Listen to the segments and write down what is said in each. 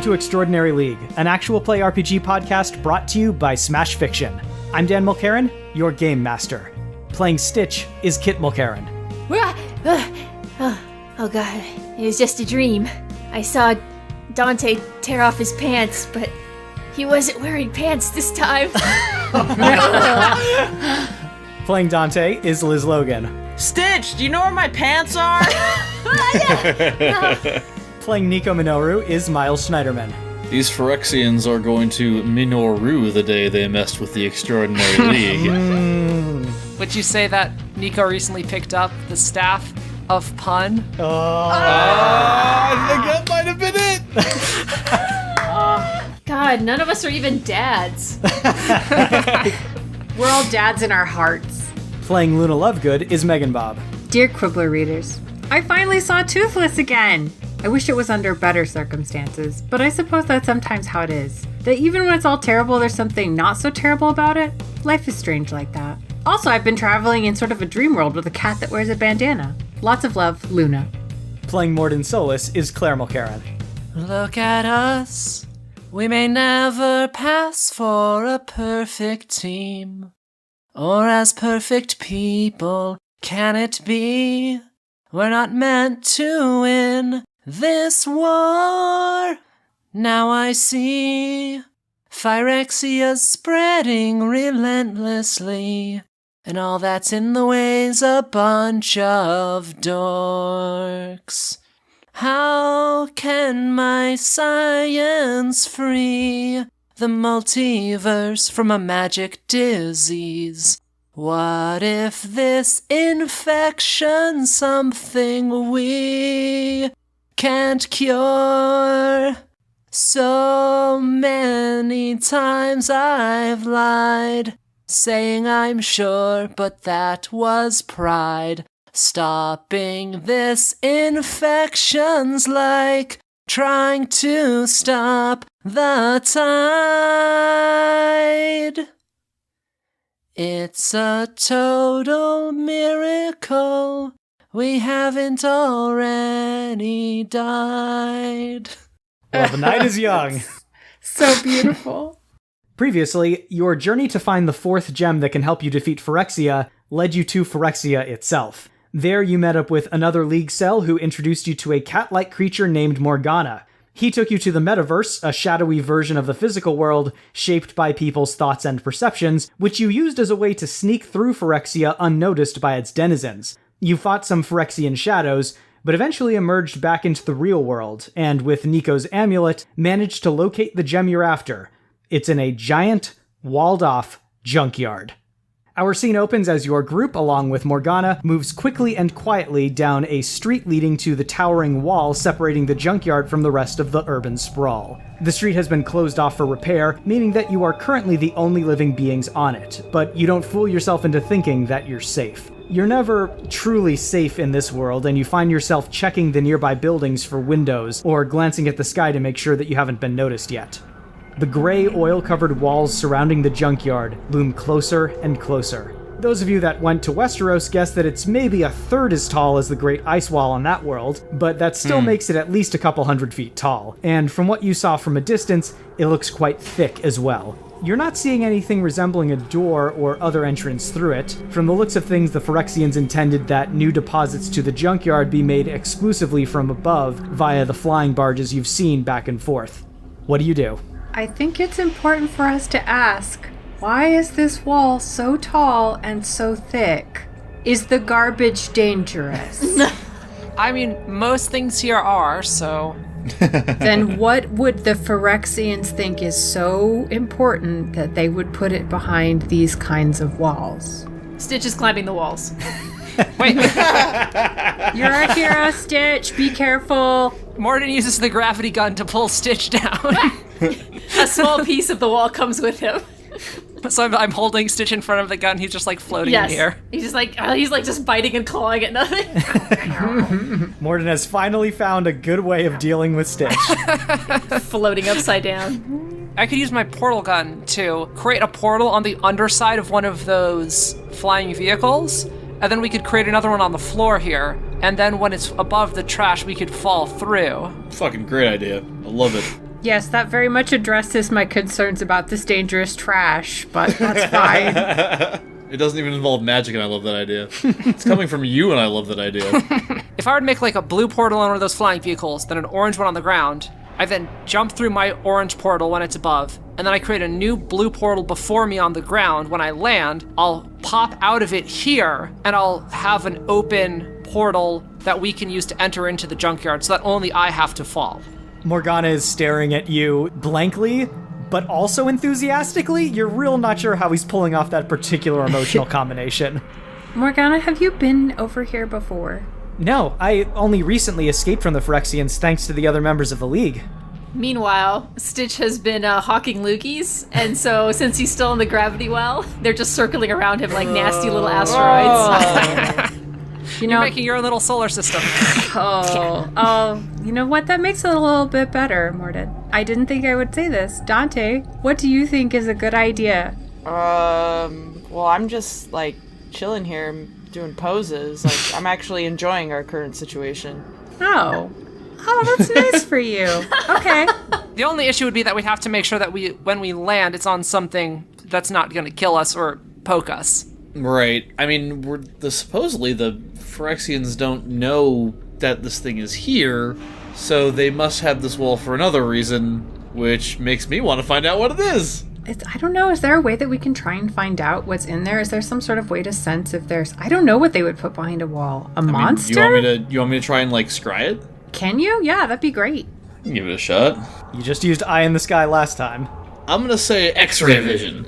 to Extraordinary League, an actual play RPG podcast brought to you by Smash Fiction. I'm Dan Mulkerin, your game master. Playing Stitch is Kit Mulkerin. Oh god, it was just a dream. I saw Dante tear off his pants, but he wasn't wearing pants this time. Playing Dante is Liz Logan. Stitch, do you know where my pants are? Playing Nico Minoru is Miles Schneiderman. These Phyrexians are going to Minoru the day they messed with the Extraordinary League. Would you say that Nico recently picked up the staff of pun? I think that might have been it! God, none of us are even dads. We're all dads in our hearts. Playing Luna Lovegood is Megan Bob. Dear Quibbler readers, I finally saw Toothless again. I wish it was under better circumstances, but I suppose that's sometimes how it is. That even when it's all terrible, there's something not so terrible about it. Life is strange like that. Also, I've been traveling in sort of a dream world with a cat that wears a bandana. Lots of love, Luna. Playing Mordin Solus is Claire Mulkerin. Look at us. We may never pass for a perfect team. Or as perfect people, can it be? We're not meant to win this war. Now I see Phyrexia's spreading relentlessly, and all that's in the way's a bunch of dorks. How can my science free the multiverse from a magic disease? What if this infection's something we can't cure? So many times I've lied, saying I'm sure, but that was pride. Stopping this infection's like trying to stop the tide. It's a total miracle we haven't already died. Well, the night is young. So beautiful. Previously, your journey to find the fourth gem that can help you defeat Phyrexia led you to Phyrexia itself. There you met up with another League cell who introduced you to a cat-like creature named Morgana. He took you to the metaverse, a shadowy version of the physical world shaped by people's thoughts and perceptions, which you used as a way to sneak through Phyrexia unnoticed by its denizens. You fought some Phyrexian shadows, but eventually emerged back into the real world, and with Nico's amulet, managed to locate the gem you're after. It's in a giant, walled-off junkyard. Our scene opens as your group, along with Morgana, moves quickly and quietly down a street leading to the towering wall separating the junkyard from the rest of the urban sprawl. The street has been closed off for repair, meaning that you are currently the only living beings on it, but you don't fool yourself into thinking that you're safe. You're never truly safe in this world, and you find yourself checking the nearby buildings for windows, or glancing at the sky to make sure that you haven't been noticed yet. The gray, oil-covered walls surrounding the junkyard loom closer and closer. Those of you that went to Westeros guess that it's maybe a third as tall as the Great Ice Wall on that world, but that still makes it at least a couple hundred feet tall. And from what you saw from a distance, it looks quite thick as well. You're not seeing anything resembling a door or other entrance through it. From the looks of things, the Phyrexians intended that new deposits to the junkyard be made exclusively from above via the flying barges you've seen back and forth. What do you do? I think it's important for us to ask, why is this wall so tall and so thick? Is the garbage dangerous? I mean, most things here are, so... Then what would the Phyrexians think is so important that they would put it behind these kinds of walls? Stitch is climbing the walls. Wait. You're a hero, Stitch. Be careful. Mordin uses the gravity gun to pull Stitch down. A small piece of the wall comes with him. So I'm holding Stitch in front of the gun. He's just like floating in the air. He's just like just biting and clawing at nothing. Mordin has finally found a good way of dealing with Stitch. Floating upside down. I could use my portal gun to create a portal on the underside of one of those flying vehicles, and then we could create another one on the floor here, and then when it's above the trash, we could fall through. Fucking great idea. I love it. Yes, that very much addresses my concerns about this dangerous trash, but that's fine. It doesn't even involve magic, and I love that idea. It's coming from you, and I love that idea. If I were to make like a blue portal on one of those flying vehicles, then an orange one on the ground, I then jump through my orange portal when it's above, and then I create a new blue portal before me on the ground. When I land, I'll pop out of it here, and I'll have an open portal that we can use to enter into the junkyard so that only I have to fall. Morgana is staring at you blankly, but also enthusiastically. You're real not sure how he's pulling off that particular emotional combination. Morgana, have you been over here before? No, I only recently escaped from the Phyrexians thanks to the other members of the League. Meanwhile, Stitch has been hawking loogies, and so since he's still in the gravity well, they're just circling around him like nasty little asteroids. You're making your own little solar system. You know what? That makes it a little bit better, Mordin. I didn't think I would say this. Dante, what do you think is a good idea? Well, I'm just, like, chilling here, doing poses. Like, I'm actually enjoying our current situation. Oh, that's nice for you. Okay. The only issue would be that we'd have to make sure that when we land, it's on something that's not going to kill us or poke us. Right. I mean, supposedly the Phyrexians don't know that this thing is here, so they must have this wall for another reason, which makes me want to find out what it is. I don't know. Is there a way that we can try and find out what's in there? Is there some sort of way to sense if there's... I don't know what they would put behind a wall. A monster? You want me to try and, like, scry it? Can you? Yeah, that'd be great. I can give it a shot. You just used eye in the sky last time. I'm gonna say X-ray vision.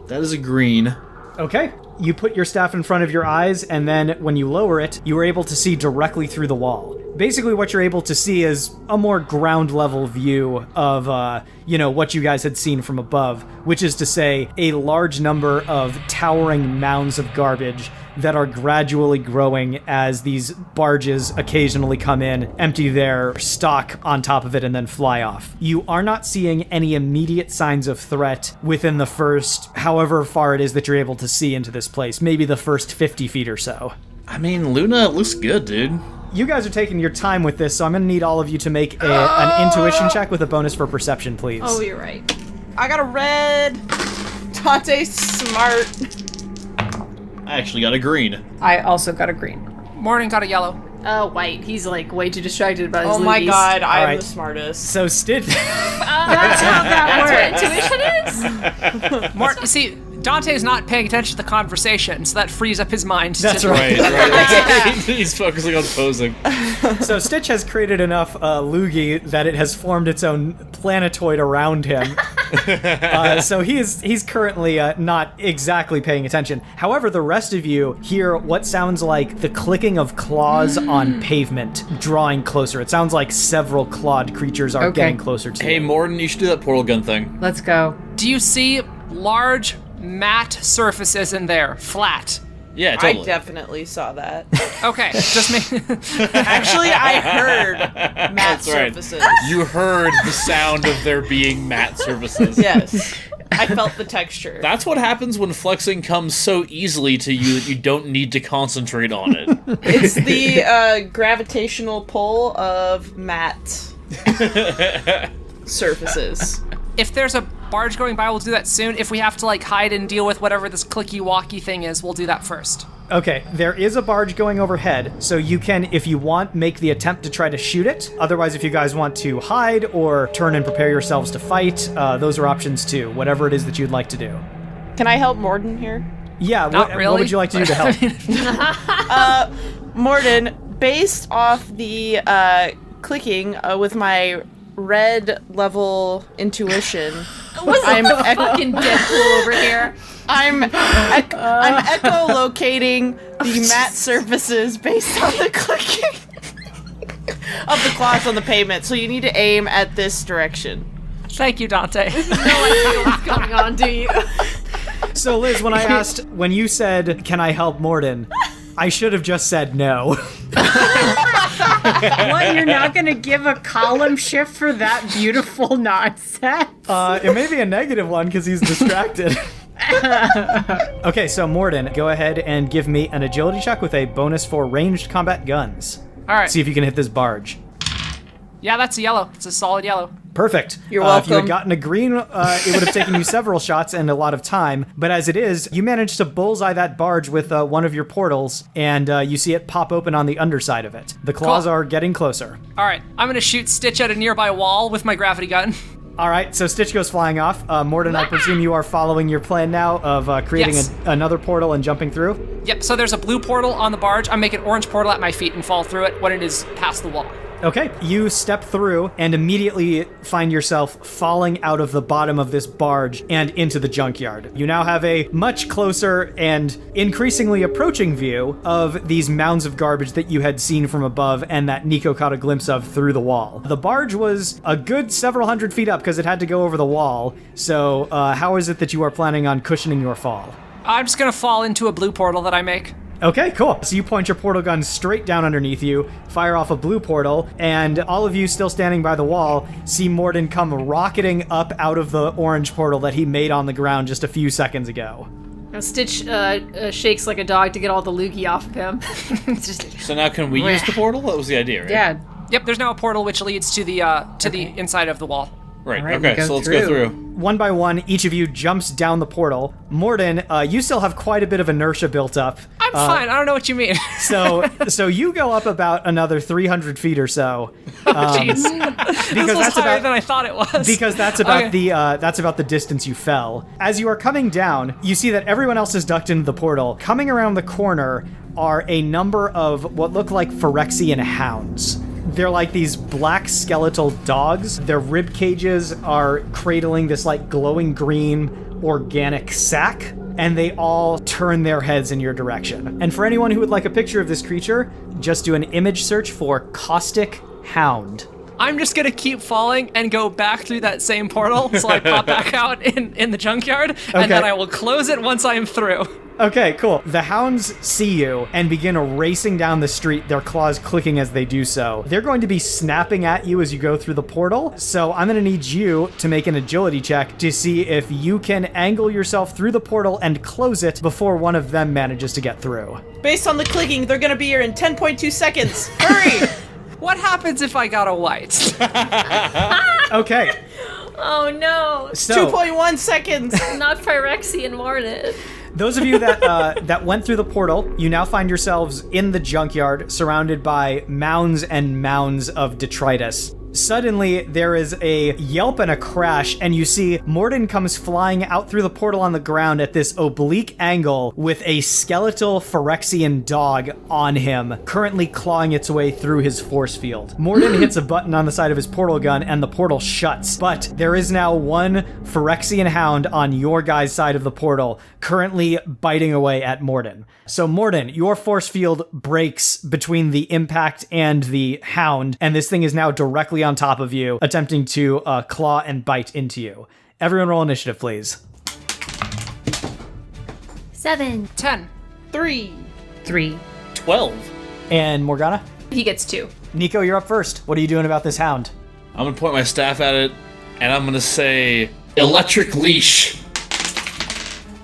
That is a green. Okay. You put your staff in front of your eyes, and then when you lower it, you are able to see directly through the wall. Basically, what you're able to see is a more ground-level view of, what you guys had seen from above, which is to say, a large number of towering mounds of garbage that are gradually growing as these barges occasionally come in, empty their stock on top of it, and then fly off. You are not seeing any immediate signs of threat within the first, however far it is that you're able to see into this place, maybe the first 50 feet or so. I mean, Luna looks good, dude. You guys are taking your time with this, so I'm going to need all of you to make an intuition check with a bonus for perception, please. Oh, you're right. I got a red. Dante's smart. I actually got a green. I also got a green. Mordin got a yellow. White. He's like way too distracted by his Oh my loogies. god, I'm right. the smartest. So Stitch... That's how that That's what intuition is? You see, Dante's not paying attention to the conversation, so that frees up his mind. That's to right. Right. He's focusing on posing. So Stitch has created enough loogie that it has formed its own planetoid around him. So he's currently not exactly paying attention. However, the rest of you hear what sounds like the clicking of claws on pavement drawing closer. It sounds like several clawed creatures are getting closer to Hey, you. Mordin, you should do that portal gun thing. Let's go. Do you see large matte surfaces in there, flat? Yeah, totally. I definitely saw that. Okay, just me. Actually, I heard matte That's right. surfaces. You heard the sound of there being matte surfaces. Yes. I felt the texture. That's what happens when flexing comes so easily to you that you don't need to concentrate on it. It's the gravitational pull of matte surfaces. If there's a barge going by, we'll do that soon. If we have to like hide and deal with whatever this clicky-walkie thing is, we'll do that first. Okay, there is a barge going overhead, so you can, if you want, make the attempt to try to shoot it. Otherwise, if you guys want to hide or turn and prepare yourselves to fight, those are options too, whatever it is that you'd like to do. Can I help Mordin here? Yeah, Not what really. would you like to do to help? Mordin, based off the clicking with my red level intuition, I'm Fucking Deadpool over here. I'm echolocating the matte surfaces based on the clicking of the claws on the pavement. So you need to aim at this direction. Thank you, Dante. No idea what's going on, do you? So Liz, when you said, can I help Mordin, I should have just said no. What, you're not going to give a column shift for that beautiful nonsense? It may be a negative one because he's distracted. Okay, so Mordin, go ahead and give me an agility check with a bonus for ranged combat guns. All right. See if you can hit this barge. Yeah, that's a yellow. It's a solid yellow. Perfect. You're If you had welcome. gotten a green, it would have taken you several shots and a lot of time. But as it is, you managed to bullseye that barge with one of your portals, and you see it pop open on the underside of it. The claws Cool. are getting closer. All right, I'm going to shoot Stitch at a nearby wall with my gravity gun. All right, so Stitch goes flying off. Mordin, I presume you are following your plan now of creating Yes. another portal and jumping through? Yep, so there's a blue portal on the barge. I make an orange portal at my feet and fall through it when it is past the wall. Okay, you step through and immediately find yourself falling out of the bottom of this barge and into the junkyard. You now have a much closer and increasingly approaching view of these mounds of garbage that you had seen from above and that Nico caught a glimpse of through the wall. The barge was a good several hundred feet up because it had to go over the wall. So how is it that you are planning on cushioning your fall? I'm just going to fall into a blue portal that I make. Okay, cool. So you point your portal gun straight down underneath you, fire off a blue portal, and all of you still standing by the wall see Mordin come rocketing up out of the orange portal that he made on the ground just a few seconds ago. Now Stitch shakes like a dog to get all the loogie off of him. So now can we use the portal? That was the idea, right? Yeah. Yep, there's now a portal which leads to the the inside of the wall. Right, All right, okay, we so let's go through. One by one, each of you jumps down the portal. Mordin, you still have quite a bit of inertia built up. I'm fine. I don't know what you mean. So you go up about another 300 feet or so. Jeez. This Because was that's higher about than I thought it was. because that's about Okay. that's about the distance you fell. As you are coming down, you see that everyone else is ducked into the portal. Coming around the corner are a number of what look like Phyrexian hounds. They're like these black skeletal dogs. Their rib cages are cradling this like glowing green organic sack, and they all turn their heads in your direction. And for anyone who would like a picture of this creature, just do an image search for caustic hound. I'm just gonna keep falling and go back through that same portal, so I pop back out in the junkyard, and then I will close it once I am through. Okay, cool. The hounds see you and begin racing down the street, their claws clicking as they do so. They're going to be snapping at you as you go through the portal, so I'm going to need you to make an agility check to see if you can angle yourself through the portal and close it before one of them manages to get through. Based on the clicking, they're gonna be here in 10.2 seconds. Hurry! What happens if I got a white? Okay, Oh no! so 2.1 seconds. Not Phyrexian Mordin. those of you that that went through the portal, you now find yourselves in the junkyard surrounded by mounds and mounds of detritus. Suddenly, there is a yelp and a crash, and you see Mordin comes flying out through the portal on the ground at this oblique angle with a skeletal Phyrexian dog on him, currently clawing its way through his force field. Mordin hits a button on the side of his portal gun, and the portal shuts, but there is now one Phyrexian hound on your guys' side of the portal, currently biting away at Mordin. So Mordin, your force field breaks between the impact and the hound, and this thing is now directly on top of you, attempting to claw and bite into you. Everyone roll initiative, please. 7. 10. 3. 3. 12. And Morgana? He gets 2. Nico, you're up first. What are you doing about this hound? I'm gonna point my staff at it, and I'm gonna say, electric leash.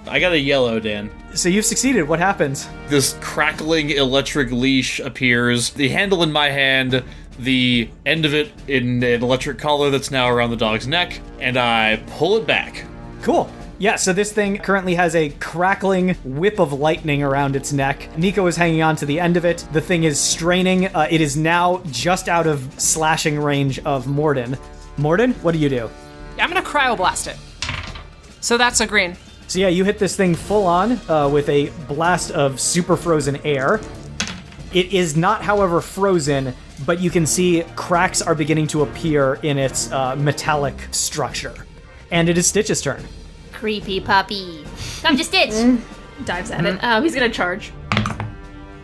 I got a yellow, Dan. So you've succeeded. What happens? This crackling electric leash appears, the handle in my hand, the end of it in an electric collar that's now around the dog's neck, and I pull it back. Cool. Yeah, so this thing currently has a crackling whip of lightning around its neck. Nico is hanging on to the end of it. The thing is straining. It is now just out of slashing range of Mordin. Mordin, what do you do? Yeah, I'm gonna cryoblast it. So that's a green. So yeah, you hit this thing full on with a blast of super frozen air. It is not, however, frozen, but you can see cracks are beginning to appear in its metallic structure. And it is Stitch's turn. Creepy puppy. Come to Stitch. Dives at it. He's gonna charge.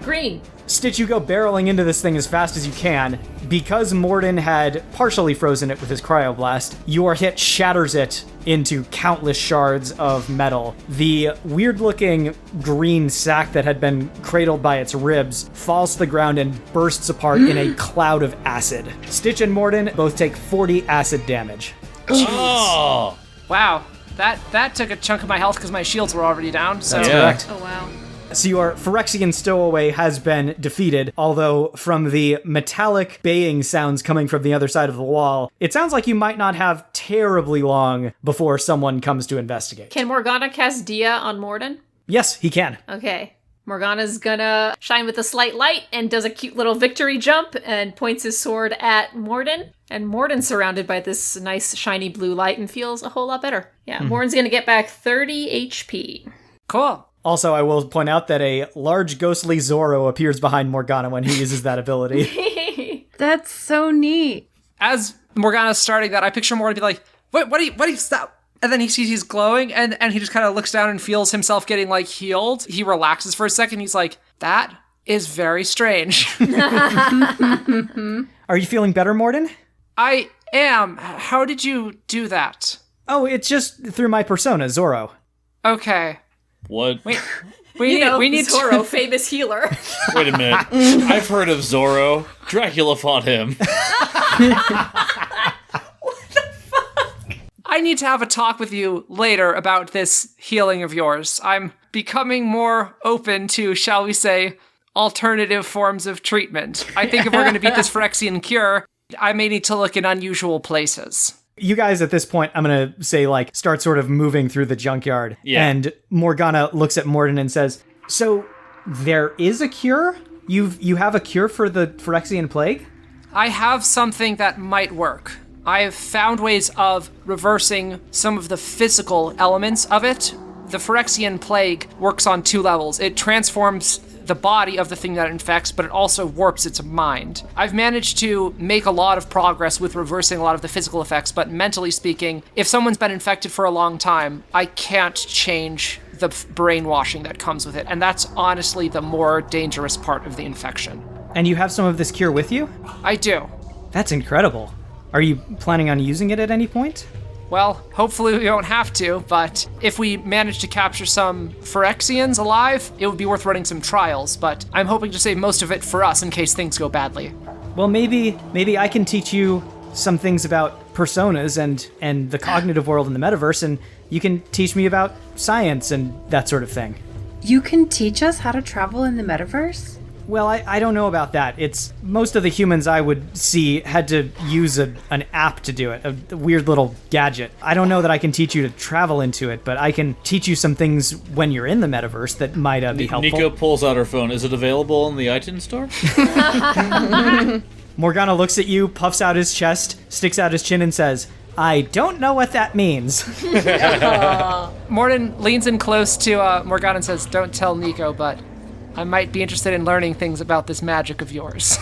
Green. Stitch, you go barreling into this thing as fast as you can. Because Mordin had partially frozen it with his cryoblast, your hit shatters it into countless shards of metal. The weird-looking green sack that had been cradled by its ribs falls to the ground and bursts apart in a cloud of acid. Stitch and Mordin both take 40 acid damage. Oh! Wow. That took a chunk of my health because my shields were already down. So That's Yeah. correct. Oh wow. So your Phyrexian stowaway has been defeated, although from the metallic baying sounds coming from the other side of the wall, it sounds like you might not have terribly long before someone comes to investigate. Can Morgana cast Dia on Mordin? Yes, he can. Okay. Morgana's gonna shine with a slight light and does a cute little victory jump and points his sword at Mordin. And Mordin's surrounded by this nice shiny blue light and feels a whole lot better. Yeah, Mordin's gonna get back 30 HP. Cool. Also, I will point out that a large ghostly Zorro appears behind Morgana when he uses that ability. That's so neat. As Morgana's starting that, I picture Mordin be like, what do you stop? And then he sees he's glowing, and he just kind of looks down and feels himself getting, like, healed. He relaxes for a second. He's like, that is very strange. Are you feeling better, Mordin? I am. How did you do that? Oh, it's just through my persona, Zorro. Okay. What? We need Zorro, famous healer. Wait a minute. I've heard of Zorro. Dracula fought him. I need to have a talk with you later about this healing of yours. I'm becoming more open to, shall we say, alternative forms of treatment. I think if we're going to beat this Phyrexian cure, I may need to look in unusual places. You guys at this point, I'm going to say, like, start sort of moving through the junkyard. Yeah. And Morgana looks at Mordin and says, so there is a cure? You have a cure for the Phyrexian plague? I have something that might work. I have found ways of reversing some of the physical elements of it. The Phyrexian plague works on 2 levels. It transforms the body of the thing that it infects, but it also warps its mind. I've managed to make a lot of progress with reversing a lot of the physical effects, but mentally speaking, if someone's been infected for a long time, I can't change the brainwashing that comes with it, and that's honestly the more dangerous part of the infection. And you have some of this cure with you? I do. That's incredible. Are you planning on using it at any point? Well, hopefully we don't have to, but if we manage to capture some Phyrexians alive, it would be worth running some trials, but I'm hoping to save most of it for us in case things go badly. Well, maybe I can teach you some things about personas and the cognitive world in the metaverse, and you can teach me about science and that sort of thing. You can teach us how to travel in the metaverse? Well, I don't know about that. It's most of the humans I would see had to use an app to do it, a weird little gadget. I don't know that I can teach you to travel into it, but I can teach you some things when you're in the metaverse that might be helpful. Nico pulls out her phone. Is it available in the iTunes store? Morgana looks at you, puffs out his chest, sticks out his chin, and says, I don't know what that means. Mordin leans in close to Morgana and says, don't tell Nico, but I might be interested in learning things about this magic of yours.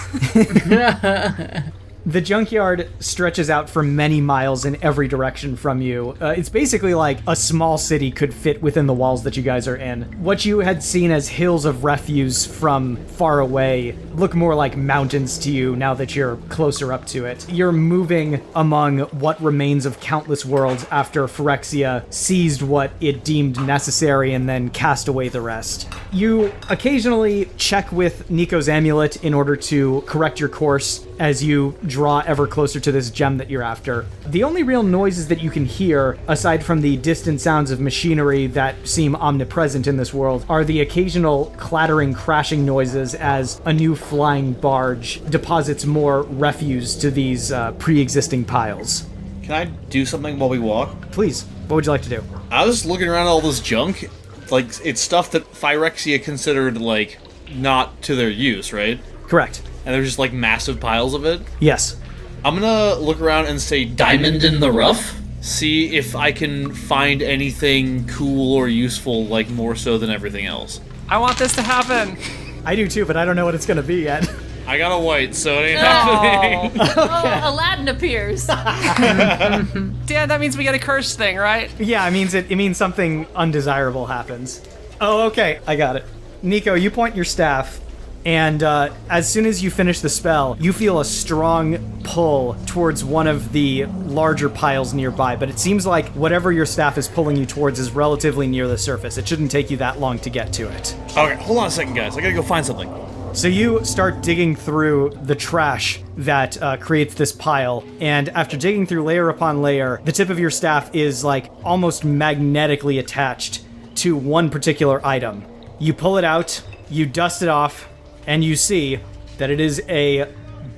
The junkyard stretches out for many miles in every direction from you. It's basically like a small city could fit within the walls that you guys are in. What you had seen as hills of refuse from far away look more like mountains to you now that you're closer up to it. You're moving among what remains of countless worlds after Phyrexia seized what it deemed necessary and then cast away the rest. You occasionally check with Nico's amulet in order to correct your course as you draw ever closer to this gem that you're after. The only real noises that you can hear, aside from the distant sounds of machinery that seem omnipresent in this world, are the occasional clattering, crashing noises as a new flying barge deposits more refuse to these pre-existing piles. Can I do something while we walk? Please, what would you like to do? I was looking around at all this junk. Like, it's stuff that Phyrexia considered, like, not to their use, right? Correct. And there's just, like, massive piles of it. Yes. I'm gonna look around and say diamond in the rough. See if I can find anything cool or useful, like, more so than everything else. I want this to happen. I do too, but I don't know what it's gonna be yet. I got a white, so it ain't happening. Oh, Aladdin appears. Dan, that means we get a cursed thing, right? Yeah, it means something undesirable happens. Oh, okay, I got it. Nico, you point your staff, and as soon as you finish the spell, you feel a strong pull towards one of the larger piles nearby, but it seems like whatever your staff is pulling you towards is relatively near the surface. It shouldn't take you that long to get to it. Okay, hold on a second, guys. I gotta go find something. So you start digging through the trash that creates this pile, and after digging through layer upon layer, the tip of your staff is like almost magnetically attached to one particular item. You pull it out, you dust it off, and you see that it is a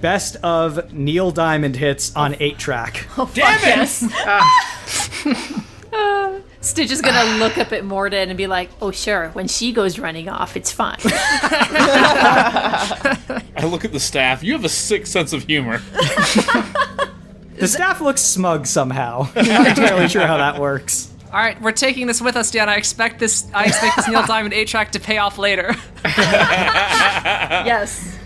best of Neil Diamond hits on 8-track. Damn it! Stitch is gonna look up at Mordin and be like, oh sure, when she goes running off, it's fine. I look at the staff. You have a sick sense of humor. The staff looks smug somehow. I'm not entirely sure how that works. All right, we're taking this with us, Dan. I expect this Neil Diamond 8-track to pay off later. Yes.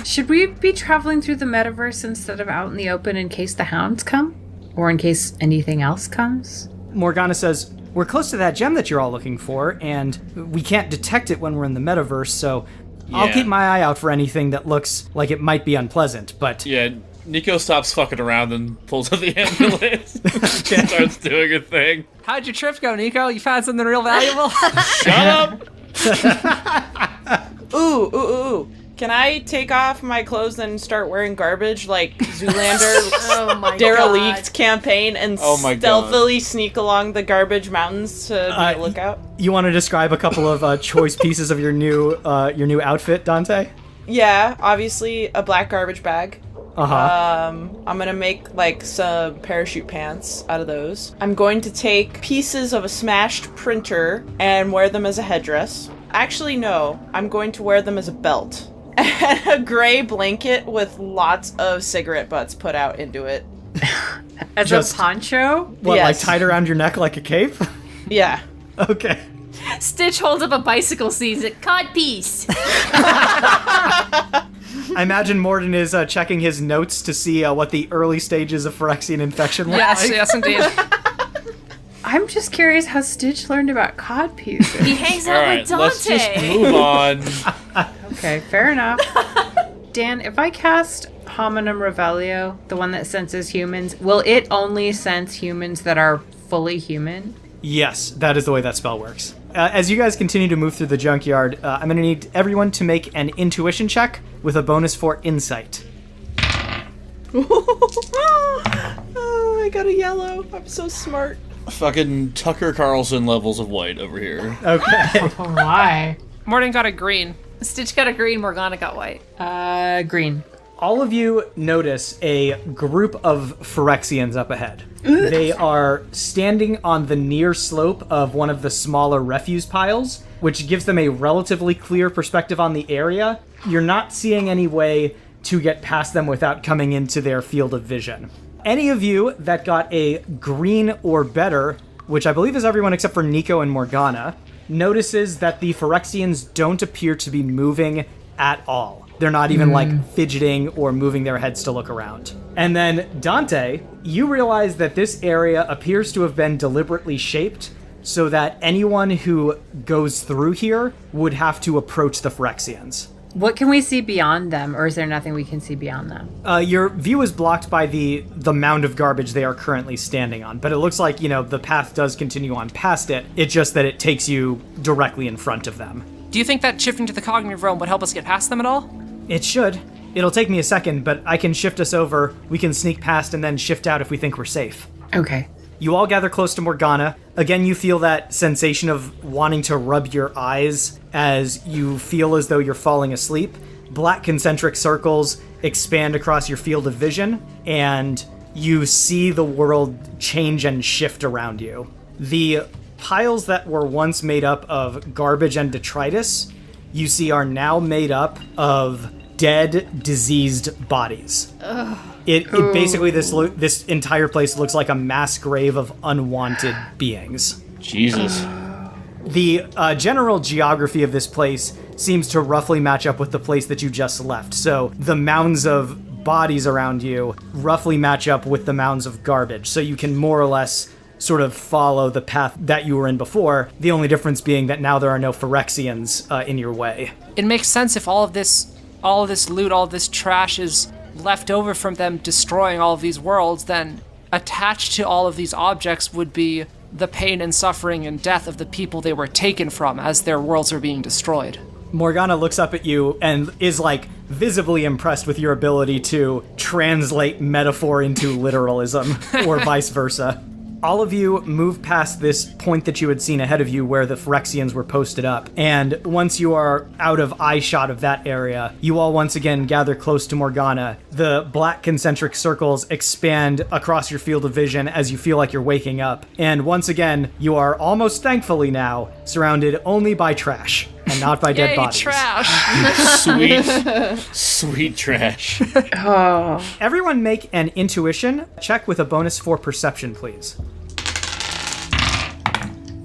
Should we be traveling through the metaverse instead of out in the open in case the hounds come? Or in case anything else comes? Morgana says, we're close to that gem that you're all looking for, and we can't detect it when we're in the metaverse, so I'll keep my eye out for anything that looks like it might be unpleasant, but... Yeah, Nico stops fucking around and pulls out the ambulance and starts doing a thing. How'd your trip go, Nico? You found something real valuable? Shut up! Ooh. Can I take off my clothes and start wearing garbage like Zoolander Oh my derelict God. campaign and Oh my stealthily sneak along the garbage mountains to be a lookout? You want to describe a couple of choice pieces of your new outfit, Dante? Yeah, obviously a black garbage bag. Uh-huh. I'm gonna make like some parachute pants out of those. I'm going to take pieces of a smashed printer and wear them as a headdress. Actually, no, I'm going to wear them as a belt. And a gray blanket with lots of cigarette butts put out into it. As Just- a poncho? What, Yes. like tied around your neck like a cape? Yeah. Okay. Stitch holds up a bicycle seat. Cod piece. I imagine Mordin is checking his notes to see what the early stages of Phyrexian infection look yes, like. yes, indeed. I'm just curious how Stitch learned about cod pieces. He hangs out Alright, with Dante. let's just move on. Okay, fair enough. Dan, if I cast Hominum Revelio, the one that senses humans, will it only sense humans that are fully human? Yes, that is the way that spell works. As you guys continue to move through the junkyard, I'm going to need everyone to make an intuition check with a bonus for insight. Oh, I got a yellow. I'm so smart. Fucking Tucker Carlson levels of white over here. Okay. Why? Mordin got a green. Stitch got a green, Morgana got white. Green. All of you notice a group of Phyrexians up ahead. They are standing on the near slope of one of the smaller refuse piles, which gives them a relatively clear perspective on the area. You're not seeing any way to get past them without coming into their field of vision. Any of you that got a green or better, which I believe is everyone except for Nico and Morgana, notices that the Phyrexians don't appear to be moving at all. They're not even like fidgeting or moving their heads to look around. And then Dante, you realize that this area appears to have been deliberately shaped so that anyone who goes through here would have to approach the Phyrexians. What can we see beyond them, or is there nothing we can see beyond them? Your view is blocked by the mound of garbage they are currently standing on, but it looks like, the path does continue on past it. It's just that it takes you directly in front of them. Do you think that shifting to the cognitive realm would help us get past them at all? It should. It'll take me a second, but I can shift us over. We can sneak past and then shift out if we think we're safe. Okay. You all gather close to Morgana. Again, you feel that sensation of wanting to rub your eyes as you feel as though you're falling asleep. Black concentric circles expand across your field of vision, and you see the world change and shift around you. The piles that were once made up of garbage and detritus, you see are now made up of dead, diseased bodies. It basically, this entire place looks like a mass grave of unwanted beings. Jesus. The general geography of this place seems to roughly match up with the place that you just left. So the mounds of bodies around you roughly match up with the mounds of garbage. So you can more or less sort of follow the path that you were in before. The only difference being that now there are no Phyrexians in your way. It makes sense if all of this loot, all of this trash is left over from them destroying all of these worlds, then attached to all of these objects would be the pain and suffering and death of the people they were taken from as their worlds are being destroyed. Morgana looks up at you and is like visibly impressed with your ability to translate metaphor into literalism or vice versa. All of you move past this point that you had seen ahead of you where the Phyrexians were posted up. And once you are out of eyeshot of that area, you all once again gather close to Morgana. The black concentric circles expand across your field of vision as you feel like you're waking up. And once again, you are almost thankfully now surrounded only by trash and not by dead Yay, bodies. trash. Sweet trash. Everyone make an intuition check with a bonus for perception, please.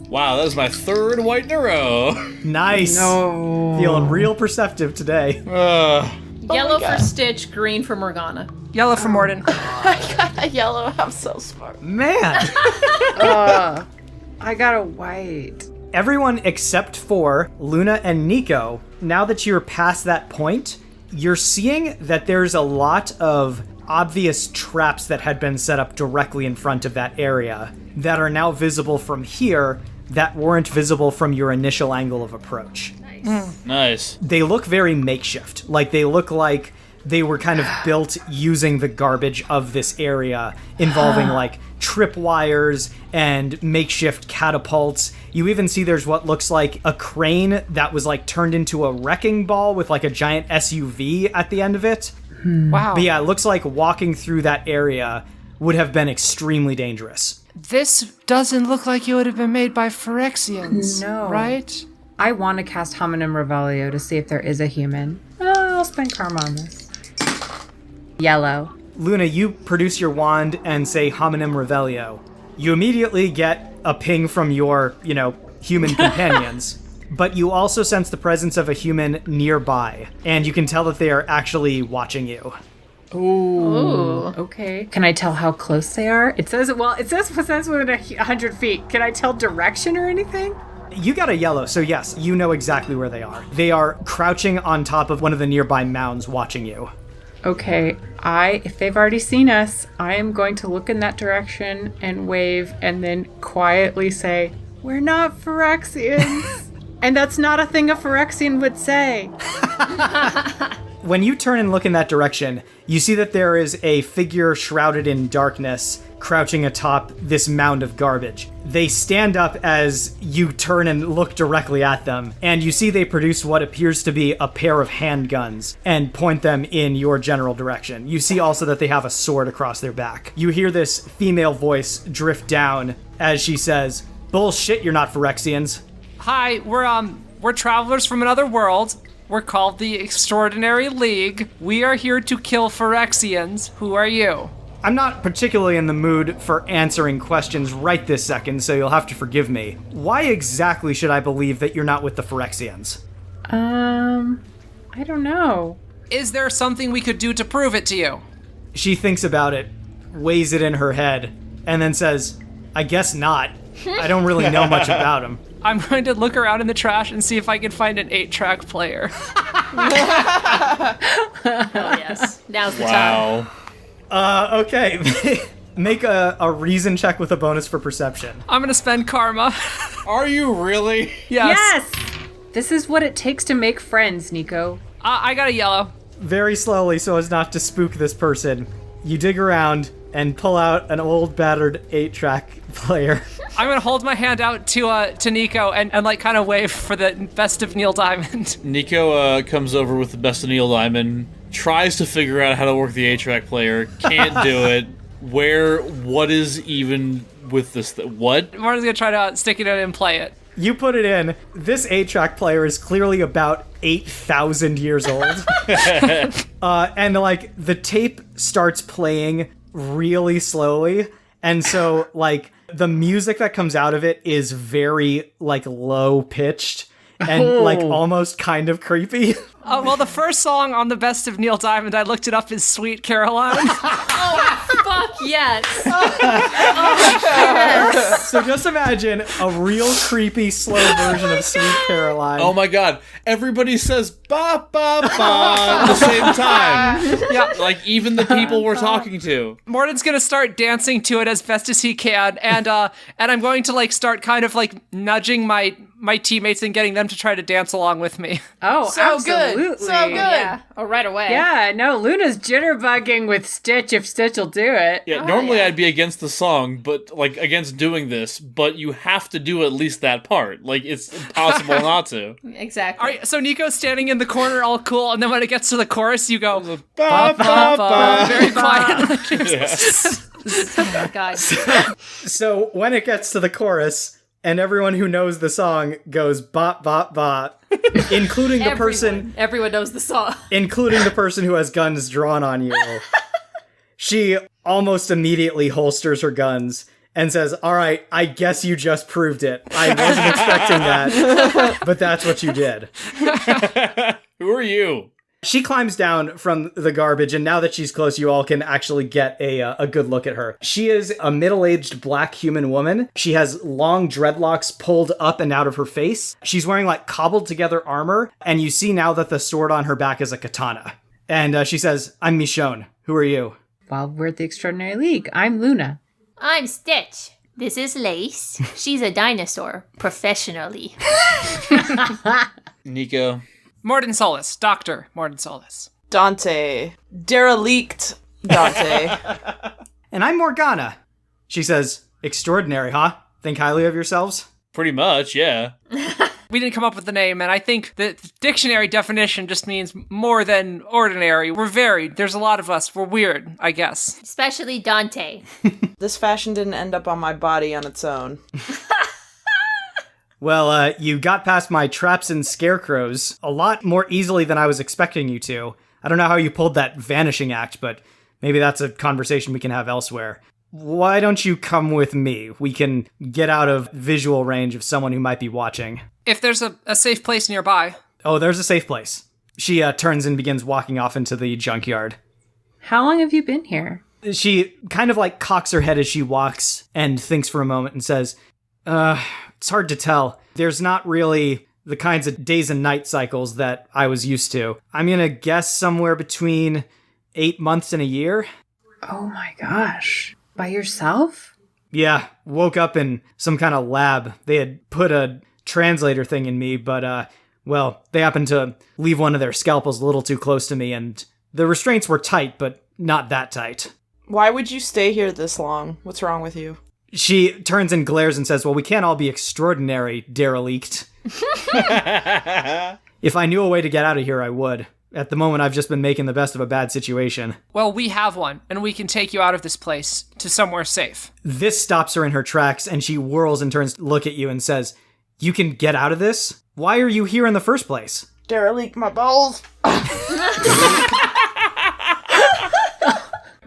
Wow, that was my third white in a row. Nice. No. Feeling real perceptive today. Yellow God. for Stitch, green for Morgana. Yellow for Mordin. A yellow. I'm so smart. Man. I got a white. Everyone except for Luna and Nico, now that you're past that point, you're seeing that there's a lot of obvious traps that had been set up directly in front of that area that are now visible from here that weren't visible from your initial angle of approach. Nice. They look very makeshift. Like, they look like they were kind of built using the garbage of this area, involving, like, tripwires and makeshift catapults. You even see there's what looks like a crane that was, like, turned into a wrecking ball with, like, a giant SUV at the end of it. Wow. But yeah, it looks like walking through that area would have been extremely dangerous. This doesn't look like it would have been made by Phyrexians. No. Right? I want to cast Hominem Revelio to see if there is a human. I'll spend karma on this. Yellow. Luna, you produce your wand and say Hominem Revelio. You immediately get a ping from your, human companions, but you also sense the presence of a human nearby, and you can tell that they are actually watching you. Ooh. Okay. Can I tell how close they are? It says within 100 feet. Can I tell direction or anything? You got a yellow, so yes, you know exactly where they are. They are crouching on top of one of the nearby mounds watching you. Okay, if they've already seen us, I am going to look in that direction and wave and then quietly say, "We're not Phyrexians." And that's not a thing a Phyrexian would say. When you turn and look in that direction, you see that there is a figure shrouded in darkness crouching atop this mound of garbage. They stand up as you turn and look directly at them, and you see they produce what appears to be a pair of handguns and point them in your general direction. You see also that they have a sword across their back. You hear this female voice drift down as she says, "Bullshit, you're not Phyrexians." Hi, we're travelers from another world. We're called the Extraordinary League. We are here to kill Phyrexians. Who are you? I'm not particularly in the mood for answering questions right this second, so you'll have to forgive me. Why exactly should I believe that you're not with the Phyrexians? I don't know. Is there something we could do to prove it to you? She thinks about it, weighs it in her head, and then says, "I guess not. I don't really know much about them." I'm going to look around in the trash and see if I can find an 8-track player. Oh, yes. Now's the time. Wow. Okay. Make a reason check with a bonus for perception. I'm going to spend karma. Are you really? Yes. Yes! This is what it takes to make friends, Nico. I got a yellow. Very slowly, so as not to spook this person, you dig around and pull out an old battered 8-track player. I'm going to hold my hand out to Nico and like kind of wave for the best of Neil Diamond. Nico comes over with the best of Neil Diamond, tries to figure out how to work the 8-track player, can't do it. What is even with this? What? Martin's going to try to stick it in and play it. You put it in. This 8-track player is clearly about 8,000 years old. And like the tape starts playing really slowly. And so like the music that comes out of it is very like low pitched and like almost kind of creepy. Well, the first song on the best of Neil Diamond, I looked it up, is Sweet Caroline. Fuck yes. So just imagine a real creepy slow version of Sweet Caroline. Oh my god. Everybody says ba ba ba at the same time. Yeah. Like even the people we're talking to. Mordin's gonna start dancing to it as best as he can, and I'm going to like start kind of like nudging my my teammates and getting them to try to dance along with me. Oh, So absolutely. good. So good. Yeah. Oh, right away. Yeah, no, Luna's jitterbugging with Stitch if Stitch will do it. Yeah, normally I'd be against the song, but against doing this, but you have to do at least that part. It's impossible not to. Exactly. All right, so Nico's standing in the corner all cool, and then when it gets to the chorus, you go, Ba, ba, ba. very quiet. Oh my God. So when it gets to the chorus, and everyone who knows the song goes bop bop bop, including the person Everyone knows the song. including the person who has guns drawn on you. She almost immediately holsters her guns and says, "All right, I guess you just proved it. I wasn't expecting that, but that's what you did." Who are you? She climbs down from the garbage, and now that she's close, you all can actually get a good look at her. She is a middle-aged black human woman. She has long dreadlocks pulled up and out of her face. She's wearing cobbled-together armor, and you see now that the sword on her back is a katana. And she says, "I'm Michonne. Who are you?" Well, we're at the Extraordinary League. I'm Luna. I'm Stitch. This is Lace. She's a dinosaur, professionally. Nico. Mordin Solus, Dr. Mordin Solus. Dante. Derelict Dante. "And I'm Morgana." She says, "Extraordinary, huh? Think highly of yourselves?" Pretty much, yeah. We didn't come up with the name, and I think the dictionary definition just means more than ordinary. We're varied. There's a lot of us. We're weird, I guess. Especially Dante. This fashion didn't end up on my body on its own. Well, you got past my traps and scarecrows a lot more easily than I was expecting you to. I don't know how you pulled that vanishing act, but maybe that's a conversation we can have elsewhere. Why don't you come with me? We can get out of visual range of someone who might be watching. If there's a safe place nearby. Oh, there's a safe place. She turns and begins walking off into the junkyard. How long have you been here? She kind of cocks her head as she walks and thinks for a moment and says, it's hard to tell. There's not really the kinds of days and night cycles that I was used to. I'm gonna guess somewhere between 8 months and a year. Oh my gosh. By yourself? Yeah, woke up in some kind of lab. They had put a translator thing in me, but, they happened to leave one of their scalpels a little too close to me, and the restraints were tight, but not that tight. Why would you stay here this long? What's wrong with you? She turns and glares and says, "Well, we can't all be extraordinary, derelict." If I knew a way to get out of here, I would. At the moment, I've just been making the best of a bad situation. Well, we have one, and we can take you out of this place to somewhere safe. This stops her in her tracks, and she whirls and turns to look at you and says, "You can get out of this? Why are you here in the first place?" Derelict my balls.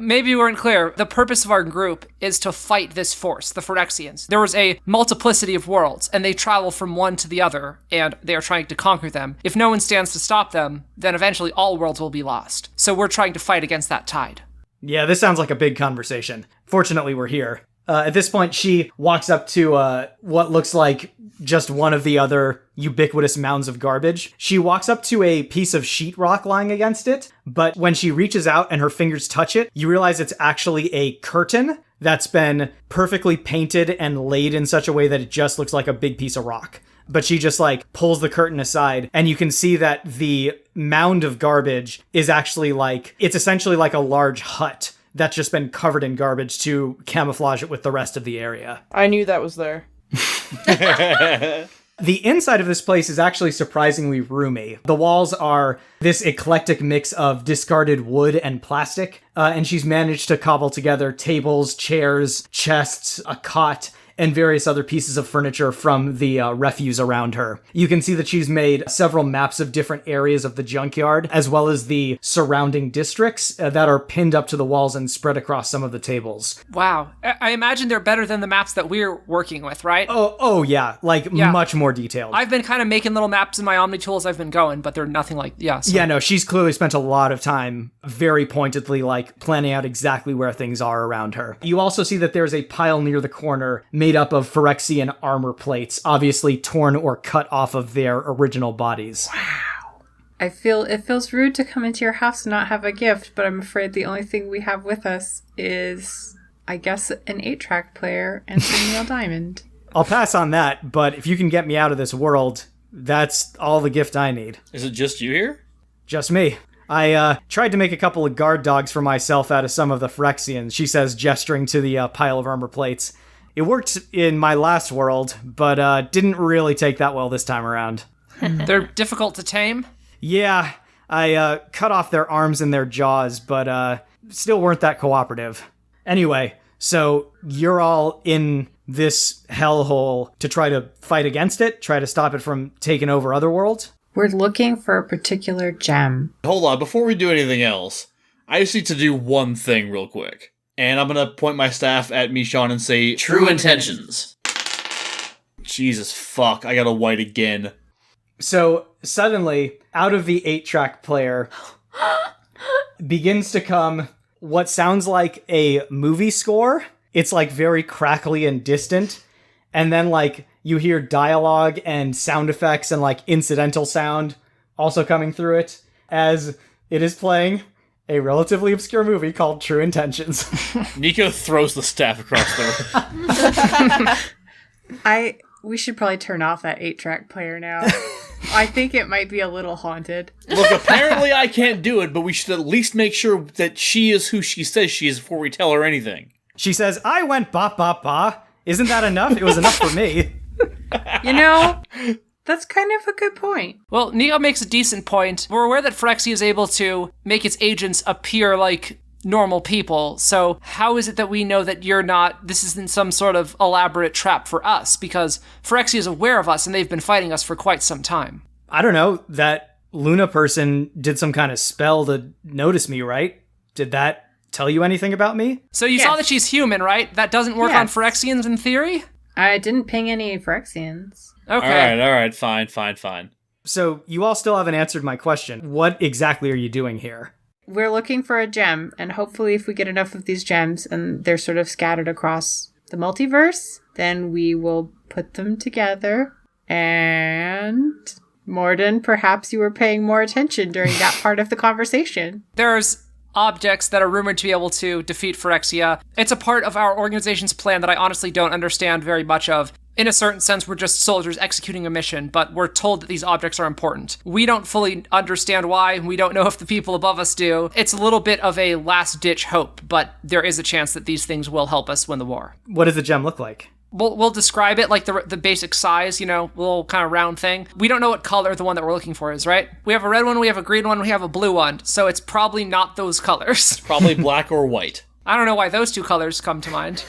Maybe we weren't clear. The purpose of our group is to fight this force, the Phyrexians. There was a multiplicity of worlds, and they travel from one to the other, and they are trying to conquer them. If no one stands to stop them, then eventually all worlds will be lost. So we're trying to fight against that tide. Yeah, this sounds like a big conversation. Fortunately, we're here. At this point, she walks up to what looks like just one of the other ubiquitous mounds of garbage. She walks up to a piece of sheetrock lying against it, but when she reaches out and her fingers touch it, you realize it's actually a curtain that's been perfectly painted and laid in such a way that it just looks like a big piece of rock. But she just pulls the curtain aside, and you can see that the mound of garbage is actually it's essentially like a large hut that's just been covered in garbage to camouflage it with the rest of the area. I knew that was there. The inside of this place is actually surprisingly roomy. The walls are this eclectic mix of discarded wood and plastic, and she's managed to cobble together tables, chairs, chests, a cot, and various other pieces of furniture from the refuse around her. You can see that she's made several maps of different areas of the junkyard, as well as the surrounding districts that are pinned up to the walls and spread across some of the tables. Wow. I imagine they're better than the maps that we're working with, right? Oh yeah, much more detailed. I've been kind of making little maps in my Omni tools I've been going, but they're nothing like, so. Yeah, no, she's clearly spent a lot of time very pointedly, planning out exactly where things are around her. You also see that there's a pile near the corner made up of Phyrexian armor plates, obviously torn or cut off of their original bodies. Wow. It feels rude to come into your house and not have a gift, but I'm afraid the only thing we have with us is, I guess, an 8-track player and some Neil Diamond. I'll pass on that, but if you can get me out of this world, that's all the gift I need. Is it just you here? Just me. I tried to make a couple of guard dogs for myself out of some of the Phyrexians, she says, gesturing to the pile of armor plates. It worked in my last world, but didn't really take that well this time around. They're difficult to tame? Yeah, I cut off their arms and their jaws, but still weren't that cooperative. Anyway, so you're all in this hellhole to try to fight against it, try to stop it from taking over other worlds? We're looking for a particular gem. Hold on, before we do anything else, I just need to do one thing real quick. And I'm gonna point my staff at Michonne and say, True intentions. Jesus fuck, I got a white again. So, suddenly, out of the 8-track player, begins to come what sounds like a movie score. It's, like, very crackly and distant. And then, like, you hear dialogue and sound effects and, like, incidental sound also coming through it as it is playing a relatively obscure movie called True Intentions. Nico throws the staff across the room. We should probably turn off that 8-track player now. I think it might be a little haunted. Look, apparently I can't do it, but we should at least make sure that she is who she says she is before we tell her anything. She says, I went ba ba ba. Isn't that enough? It was enough for me. You know, that's kind of a good point. Well, Nico makes a decent point. We're aware that Phyrexia is able to make its agents appear like normal people, so how is it that we know that this isn't some sort of elaborate trap for us? Because Phyrexia is aware of us and they've been fighting us for quite some time. I don't know, that Luna person did some kind of spell to notice me, right? Did that tell you anything about me? So you saw that she's human, right? That doesn't work on Phyrexians in theory? I didn't ping any Phyrexians. Okay. All right, fine. So you all still haven't answered my question. What exactly are you doing here? We're looking for a gem, and hopefully if we get enough of these gems and they're sort of scattered across the multiverse, then we will put them together. And Mordin, perhaps you were paying more attention during that part of the conversation. There's objects that are rumored to be able to defeat Phyrexia. It's a part of our organization's plan that I honestly don't understand very much of. In a certain sense, we're just soldiers executing a mission, but we're told that these objects are important. We don't fully understand why, and we don't know if the people above us do. It's a little bit of a last-ditch hope, but there is a chance that these things will help us win the war. What does the gem look like? We'll describe it like the basic size, little kind of round thing. We don't know what color the one that we're looking for is, right? We have a red one, we have a green one, we have a blue one, so it's probably not those colors. Probably black or white. I don't know why those two colors come to mind.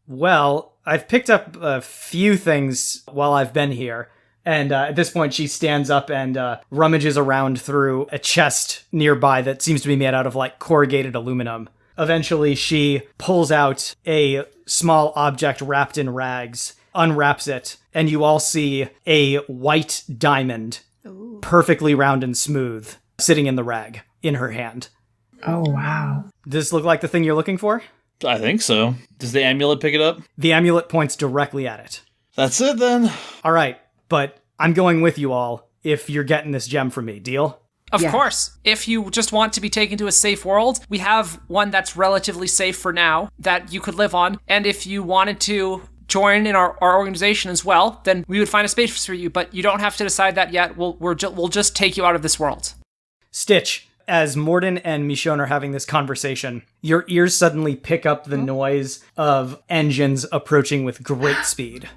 Well, I've picked up a few things while I've been here. And at this point, she stands up and rummages around through a chest nearby that seems to be made out of, like, corrugated aluminum. Eventually, she pulls out a small object wrapped in rags, unwraps it, and you all see a white diamond, perfectly round and smooth, sitting in the rag, in her hand. Oh, wow. Does this look like the thing you're looking for? I think so. Does the amulet pick it up? The amulet points directly at it. That's it, then. All right, but I'm going with you all if you're getting this gem from me. Deal? Of course. If you just want to be taken to a safe world, we have one that's relatively safe for now that you could live on. And if you wanted to join in our organization as well, then we would find a space for you. But you don't have to decide that yet. We'll just take you out of this world. Stitch, as Mordin and Michonne are having this conversation, your ears suddenly pick up the noise of engines approaching with great speed.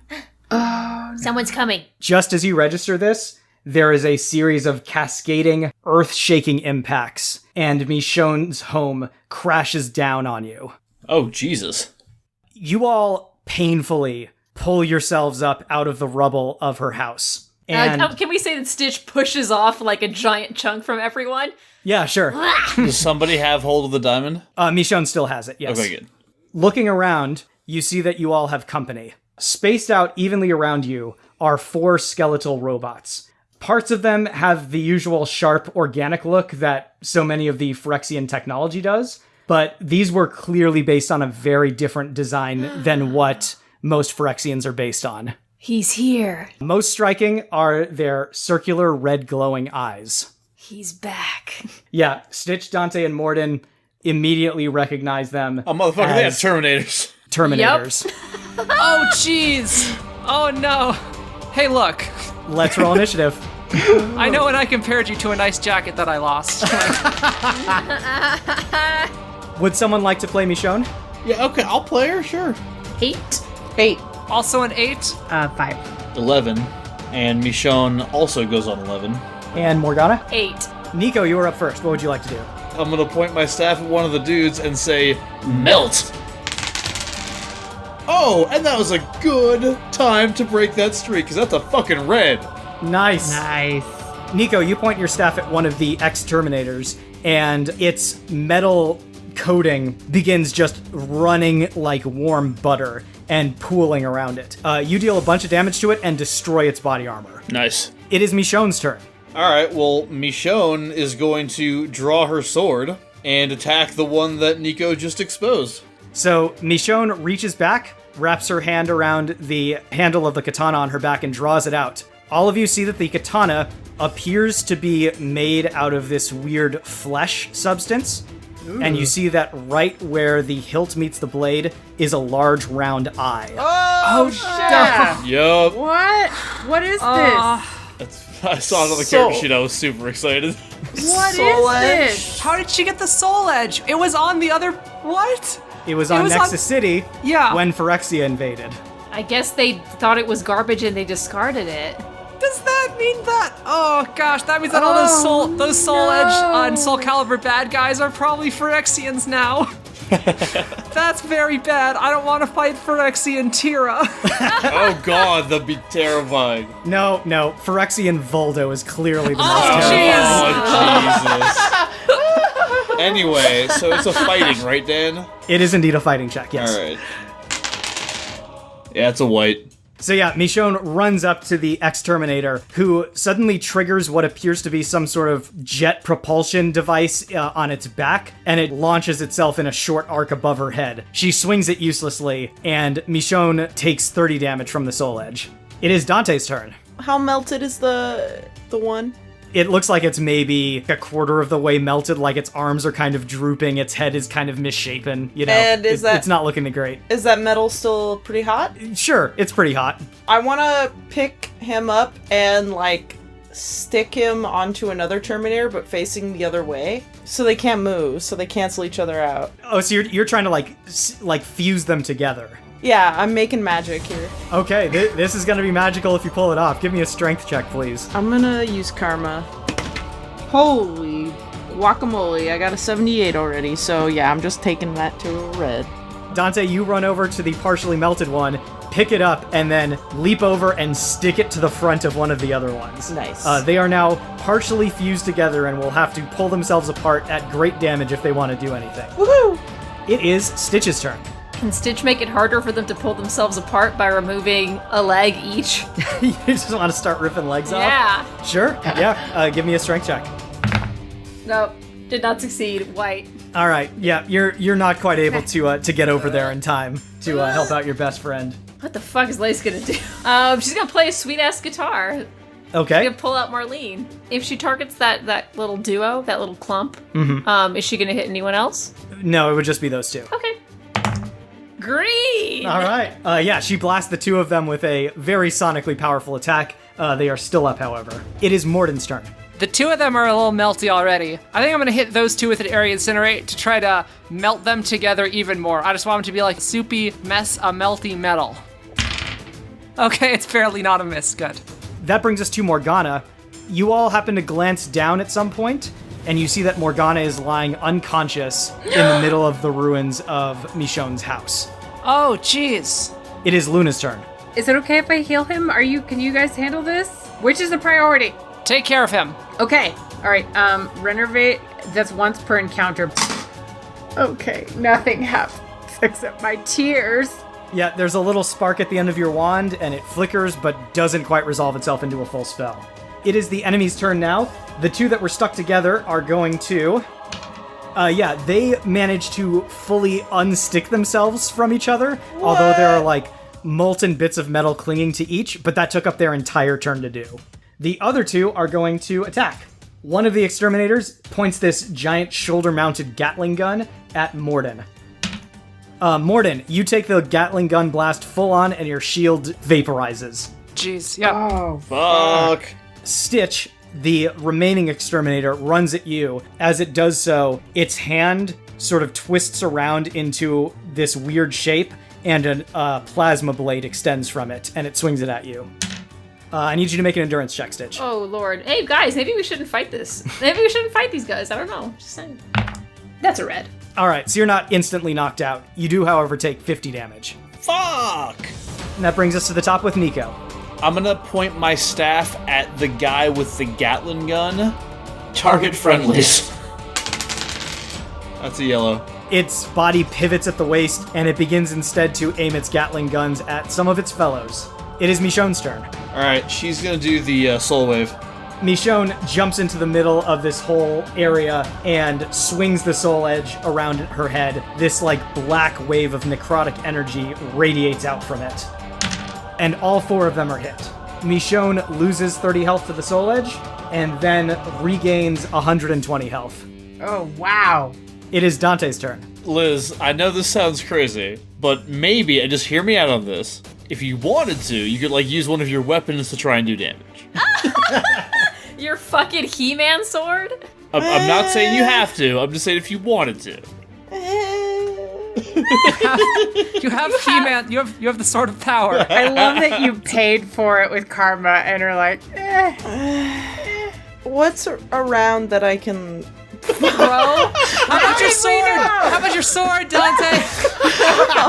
Someone's coming. Just as you register this, there is a series of cascading, earth-shaking impacts, and Michonne's home crashes down on you. Oh, Jesus. You all painfully pull yourselves up out of the rubble of her house. And Can we say that Stitch pushes off like a giant chunk from everyone? yeah, sure. Does somebody have hold of the diamond? Michonne still has it, yes. Okay, good. Looking around, you see that you all have company. Spaced out evenly around you are 4 skeletal robots. Parts of them have the usual sharp, organic look that so many of the Phyrexian technology does, but these were clearly based on a very different design than what most Phyrexians are based on. He's here. Most striking are their circular red glowing eyes. He's back. Yeah, Stitch, Dante, and Mordin immediately recognize them Oh, motherfucker, they have as Terminators. Terminators. Oh, jeez. Oh, no. Hey, look. Let's roll initiative. I know when I compared you to a nice jacket that I lost. Would someone like to play Michonne? Yeah, okay, I'll play her, sure. 8. 8. Also an 8. 5. 11. And Michonne also goes on 11. And Morgana? 8. Nico, you were up first. What would you like to do? I'm gonna point my staff at one of the dudes and say, melt! Oh, and that was a good time to break that streak, because that's a fucking red. Nice. Nice. Nico, you point your staff at one of the exterminators, and its metal coating begins just running like warm butter and pooling around it. You deal a bunch of damage to it and destroy its body armor. Nice. It is Michonne's turn. Alright, well, Michonne is going to draw her sword and attack the one that Nico just exposed. So Michonne reaches back, wraps her hand around the handle of the katana on her back, and draws it out. All of you see that the katana appears to be made out of this weird flesh substance. Ooh. And you see that right where the hilt meets the blade is a large round eye. Oh, shit! Yup. What? What is I saw it on the character sheet, I was super excited. this? What Soul is Edge. this? How did she get the soul edge? It was on the other... What? It was on Nexus City Yeah. when Phyrexia invaded. I guess they thought it was garbage and they discarded it. Does that mean that? Oh gosh, that means that all those soul edge and soul caliber bad guys are probably Phyrexians now. That's very bad. I don't want to fight Phyrexian Tira. Oh god, that'd be terrifying. No, Phyrexian Voldo is clearly the most Oh, terrifying. Oh, Jesus. Anyway, so it's a fighting, right, Dan? It is indeed a fighting check, yes. Alright. Yeah, it's a white. So yeah, Michonne runs up to the exterminator, who suddenly triggers what appears to be some sort of jet propulsion device on its back, and it launches itself in a short arc above her head. She swings it uselessly, and Michonne takes 30 damage from the soul edge. It is Dante's turn. How melted is the one? It looks like it's maybe a quarter of the way melted, like its arms are kind of drooping, its head is kind of misshapen, you know? And it's not looking great. Is that metal still pretty hot? Sure, it's pretty hot. I want to pick him up and, like, stick him onto another Terminator, but facing the other way. So they can't move, so they cancel each other out. Oh, so you're trying to, like fuse them together. Yeah, I'm making magic here. Okay, this is gonna be magical if you pull it off. Give me a strength check, please. I'm gonna use karma. Holy guacamole, I got a 78 already, so yeah, I'm just taking that to a red. Dante, you run over to the partially melted one, pick it up, and then leap over and stick it to the front of one of the other ones. Nice. They are now partially fused together and will have to pull themselves apart at great damage if they want to do anything. Woohoo! It is Stitch's turn. Can Stitch make it harder for them to pull themselves apart by removing a leg each? You just want to start ripping legs off? Yeah. Sure, yeah. Give me a strength check. Nope. Did not succeed. White. All right, yeah, you're not quite able to get over there in time to help out your best friend. What the fuck is Lace gonna do? She's gonna play a sweet-ass guitar. Okay. She's gonna pull out Marlene. If she targets that little duo, that little clump, is she gonna hit anyone else? No, it would just be those two. Okay. Green! All right. Yeah, she blasts the two of them with a very sonically powerful attack. They are still up, however. It is Mordin's turn. The two of them are a little melty already. I think I'm gonna hit those two with an area incinerate to try to melt them together even more. I just want them to be like soupy mess of melty metal. Okay, it's barely not a miss. Good. That brings us to Morgana. You all happen to glance down at some point, and you see that Morgana is lying unconscious in the middle of the ruins of Michonne's house. Oh, jeez. It is Luna's turn. Is it okay if I heal him? Can you guys handle this? Which is the priority? Take care of him. Okay. All right. Renovate. That's once per encounter. Okay. Nothing happens except my tears. Yeah, there's a little spark at the end of your wand, and it flickers, but doesn't quite resolve itself into a full spell. It is the enemy's turn now. The two that were stuck together are going to... they manage to fully unstick themselves from each other, although there are, like, molten bits of metal clinging to each, but that took up their entire turn to do. The other two are going to attack. One of the exterminators points this giant shoulder-mounted Gatling gun at Mordin. Mordin, you take the Gatling gun blast full on and your shield vaporizes. Jeez, yeah. Oh, Fuck. Stitch, the remaining exterminator, runs at you. As it does so, its hand sort of twists around into this weird shape, and a plasma blade extends from it, and it swings it at you. I need you to make an endurance check, Stitch. Oh, Lord. Hey, guys, maybe we shouldn't fight this. Maybe we shouldn't fight these guys. I don't know. Just saying. That's a red. All right, so you're not instantly knocked out. You do, however, take 50 damage. Fuck! And that brings us to the top with Nico. I'm gonna point my staff at the guy with the Gatling gun. Target friendlies. That's a yellow. Its body pivots at the waist, and it begins instead to aim its Gatling guns at some of its fellows. It is Michonne's turn. Alright, she's gonna do the soul wave. Michonne jumps into the middle of this whole area and swings the soul edge around her head. This, black wave of necrotic energy radiates out from it. And all 4 of them are hit. Michonne loses 30 health to the soul edge, and then regains 120 health. oh, wow. It is Dante's turn. Liz, I know this sounds crazy, but maybe, and just hear me out on this, if you wanted to, you could, use one of your weapons to try and do damage. Your fucking He-Man sword? I'm not saying you have to, I'm just saying if you wanted to. You have He-Man. You have the Sword of Power. I love that you paid for it with karma and are like, What's around that I can... Bro? How about your sword? How about your sword, Dante?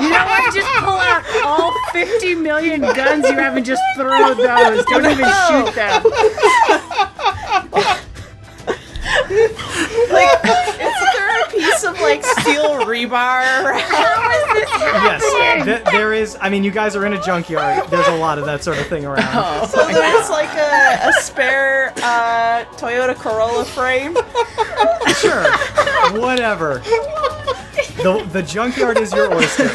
you know what? Just pull out all 50 million guns you have and just throw those. Don't even shoot them. Is there a piece of, steel rebar around? How is this happening? Yes, there is. I mean, you guys are in a junkyard. There's a lot of that sort of thing around. So there's, a spare Toyota Corolla frame? Sure. Whatever. The junkyard is your oyster.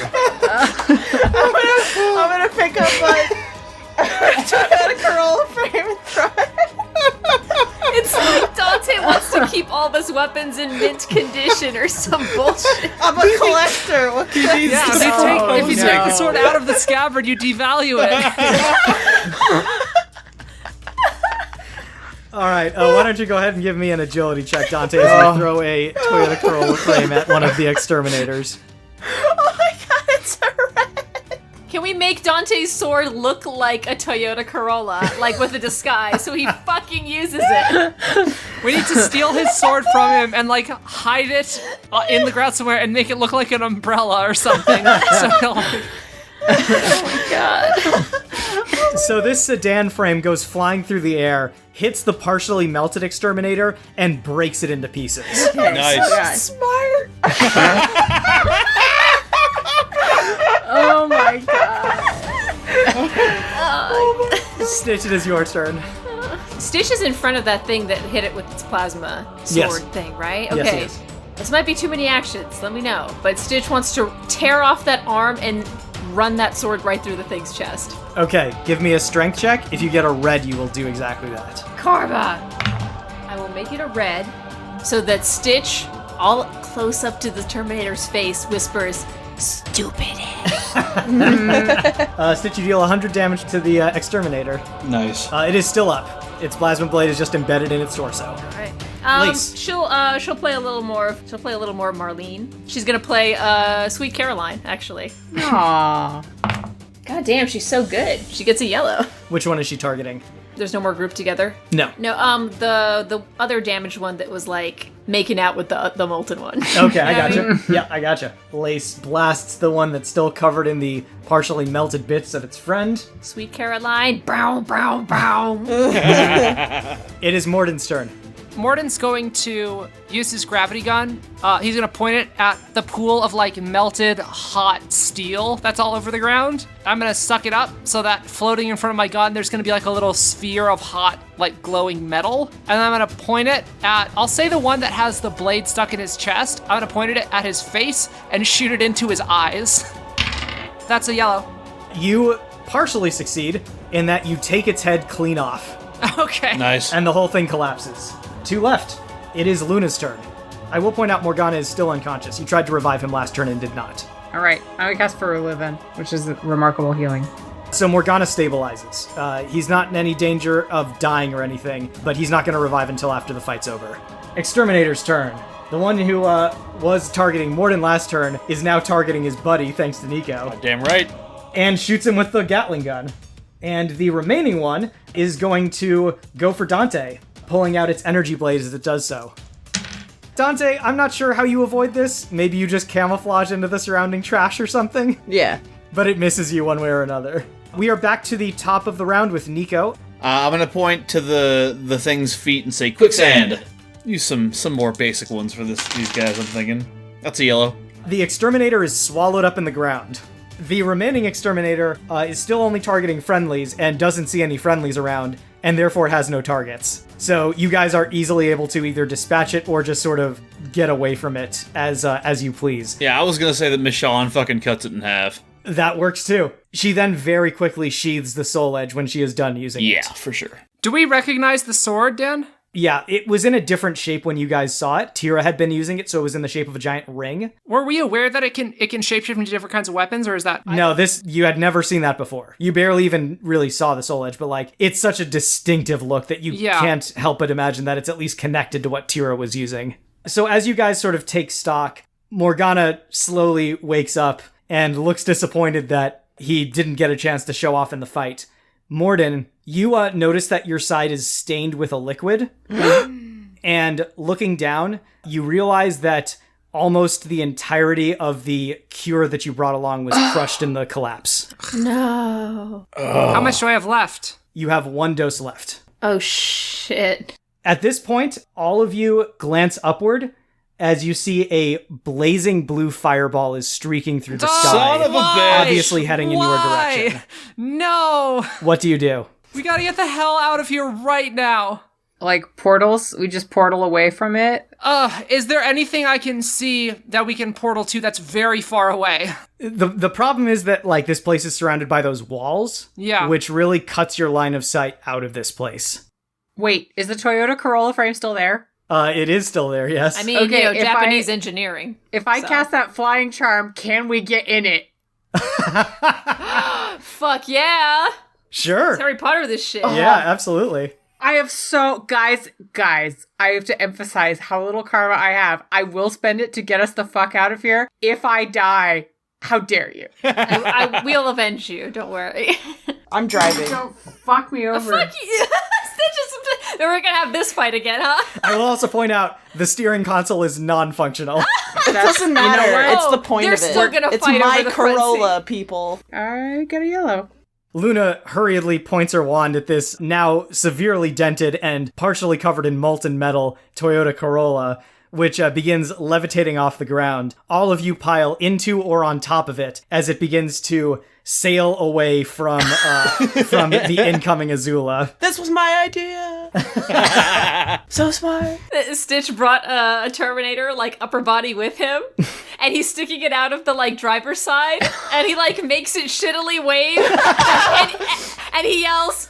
I'm gonna pick up a Toyota Corolla frame and throw it. It's like Dante wants to keep all of his weapons in mint condition or some bullshit. I'm a collector. What can I do? Yeah, if you take the sword out of the scabbard, you devalue it. All right, why don't you go ahead and give me an agility check, Dante, as I throw a Toyota Corolla frame at one of the exterminators. Oh my god, it's a red. Can we make Dante's sword look like a Toyota Corolla, with a disguise, so he fucking uses it? We need to steal his sword from him and hide it in the ground somewhere and make it look like an umbrella or something. So this sedan frame goes flying through the air, hits the partially melted exterminator, and breaks it into pieces. Nice. Smart. Oh my god. Stitch, it is your turn. Stitch is in front of that thing that hit it with its plasma sword thing, right? Yes, Okay. he is. This might be too many actions, let me know. But Stitch wants to tear off that arm and run that sword right through the thing's chest. Okay, give me a strength check. If you get a red, you will do exactly that. Karma! I will make it a red so that Stitch, all close up to the Terminator's face, whispers, "Stupid." Stitch, you deal 100 damage to the exterminator. Nice. It is still up. Its plasma blade is just embedded in its torso. Right. Lace. She'll play a little more. She'll play a little more Marlene. She's gonna play Sweet Caroline, actually. Aww. God damn, she's so good. She gets a yellow. Which one is she targeting? There's no more group together. No. No, the other damaged one that was making out with the molten one. Okay, I You know what gotcha. Yeah, I gotcha. Lace blasts the one that's still covered in the partially melted bits of its friend. Sweet Caroline, brow, brow, brow. It is Mordin's turn. Mordin's going to use his gravity gun. He's going to point it at the pool of melted hot steel that's all over the ground. I'm going to suck it up so that floating in front of my gun, there's going to be a little sphere of hot, glowing metal. And I'm going to point it at, I'll say the one that has the blade stuck in his chest. I'm going to point it at his face and shoot it into his eyes. That's a yellow. You partially succeed in that you take its head clean off, Okay. Nice. and the whole thing collapses. 2 left. It is Luna's turn. I will point out Morgana is still unconscious. You tried to revive him last turn and did not. All right, I'm gonna cast Ferula then, which is remarkable healing. So Morgana stabilizes. He's not in any danger of dying or anything, but he's not going to revive until after the fight's over. Exterminator's turn. The one who was targeting Mordin last turn is now targeting his buddy, thanks to Nico. Damn right. And shoots him with the Gatling gun. And the remaining one is going to go for Dante, pulling out its energy blade as it does so. Dante, I'm not sure how you avoid this. Maybe you just camouflage into the surrounding trash or something? Yeah. But it misses you one way or another. We are back to the top of the round with Nico. I'm gonna point to the thing's feet and say, quicksand! Use some more basic ones for these guys, I'm thinking. That's a yellow. The exterminator is swallowed up in the ground. The remaining exterminator is still only targeting friendlies and doesn't see any friendlies around, and therefore has no targets. So you guys are easily able to either dispatch it or just sort of get away from it as you please. Yeah, I was gonna say that Michonne fucking cuts it in half. That works too. She then very quickly sheathes the soul edge when she is done using it. Yeah, for sure. Do we recognize the sword, Dan? Yeah, it was in a different shape when you guys saw it. Tira had been using it, so it was in the shape of a giant ring. Were we aware that it can shapeshift into different kinds of weapons, or is that... No, you had never seen that before. You barely even really saw the soul edge, but like, it's such a distinctive look that you can't help but imagine that it's at least connected to what Tira was using. So as you guys sort of take stock, Morgana slowly wakes up and looks disappointed that he didn't get a chance to show off in the fight. Mordin, you notice that your side is stained with a liquid, and looking down, you realize that almost the entirety of the cure that you brought along was crushed in the collapse. No. How much do I have left? You have 1 dose left. Oh, shit. At this point, all of you glance upward as you see a blazing blue fireball is streaking through the sky. Son of a bitch! Obviously heading in your direction. No! What do you do? We gotta get the hell out of here right now. Like portals, we just portal away from it. Is there anything I can see that we can portal to that's very far away? The problem is that, like, this place is surrounded by those walls. Yeah. Which really cuts your line of sight out of this place. Wait, is the Toyota Corolla frame still there? It is still there, yes. I mean, Okay, if Japanese engineering. If I cast that flying charm, can we get in it? Fuck yeah. Sure. It's Harry Potter this shit. Yeah, absolutely. I have guys, I have to emphasize how little karma I have. I will spend it to get us the fuck out of here. If I die, how dare you? We'll avenge you, don't worry. I'm driving. Don't fuck me over. Fuck you. Then we're gonna have this fight again, huh? I will also point out, the steering console is non-functional. It doesn't matter. what? It's the point They're of it. still gonna It's fight my over the front Corolla, people. I get a yellow. Luna hurriedly points her wand at this now severely dented and partially covered in molten metal Toyota Corolla, which begins levitating off the ground. All of you pile into or on top of it as it begins to sail away from the incoming Azula. This was my idea. So smart. Stitch brought a Terminator, like, upper body with him, and he's sticking it out of the, like, driver's side, and he, like, makes it shittily wave, and he yells,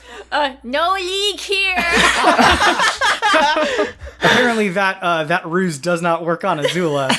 no leak here! Apparently that ruse does not work on Azula,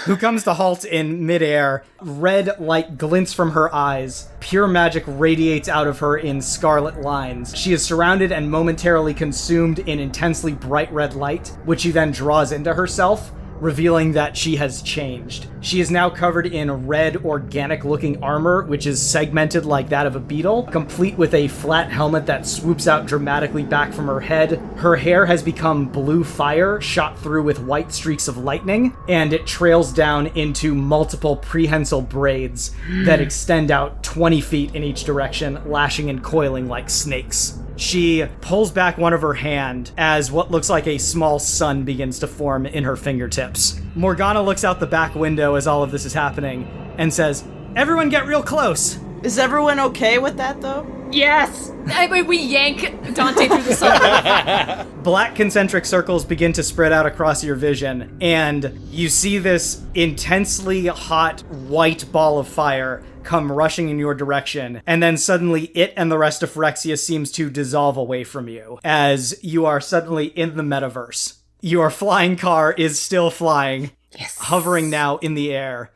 who comes to halt in midair. Red light glints from her eyes. Pure magic radiates out of her in scarlet lines. She is surrounded and momentarily consumed in intensely bright red light, which she then draws into herself, revealing that she has changed. She is now covered in red, organic-looking armor, which is segmented like that of a beetle, complete with a flat helmet that swoops out dramatically back from her head. Her hair has become blue fire, shot through with white streaks of lightning, and it trails down into multiple prehensile braids that extend out 20 feet in each direction, lashing and coiling like snakes. She pulls back one of her hand as what looks like a small sun begins to form in her fingertips. Morgana looks out the back window as all of this is happening and says, "Everyone get real close." Is everyone okay with that, though? Yes! We yank Dante through the sun. Black concentric circles begin to spread out across your vision, and you see this intensely hot white ball of fire come rushing in your direction, and then suddenly it and the rest of Phyrexia seems to dissolve away from you, as you are suddenly in the metaverse. Your flying car is still flying, hovering now in the air.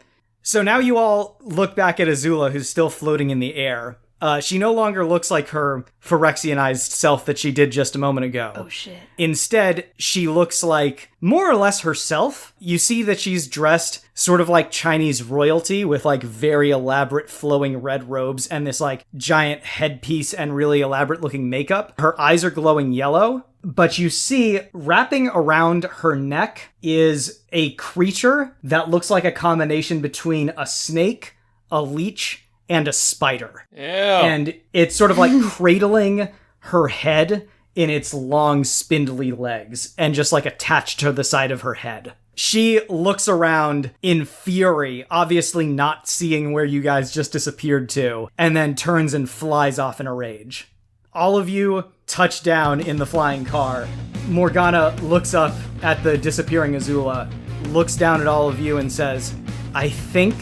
So now you all look back at Azula, who's still floating in the air. She no longer looks like her Phyrexianized self that she did just a moment ago. Oh, shit. Instead, she looks like more or less herself. You see that she's dressed sort of like Chinese royalty with like very elaborate flowing red robes and this like giant headpiece and really elaborate looking makeup. Her eyes are glowing yellow. But you see, wrapping around her neck is a creature that looks like a combination between a snake, a leech, and a spider. Ew. And it's sort of like cradling her head in its long, spindly legs and just like attached to the side of her head. She looks around in fury, obviously not seeing where you guys just disappeared to, and then turns and flies off in a rage. All of you touch down in the flying car. Morgana looks up at the disappearing Azula, looks down at all of you and says, I think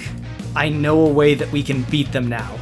I know a way that we can beat them now.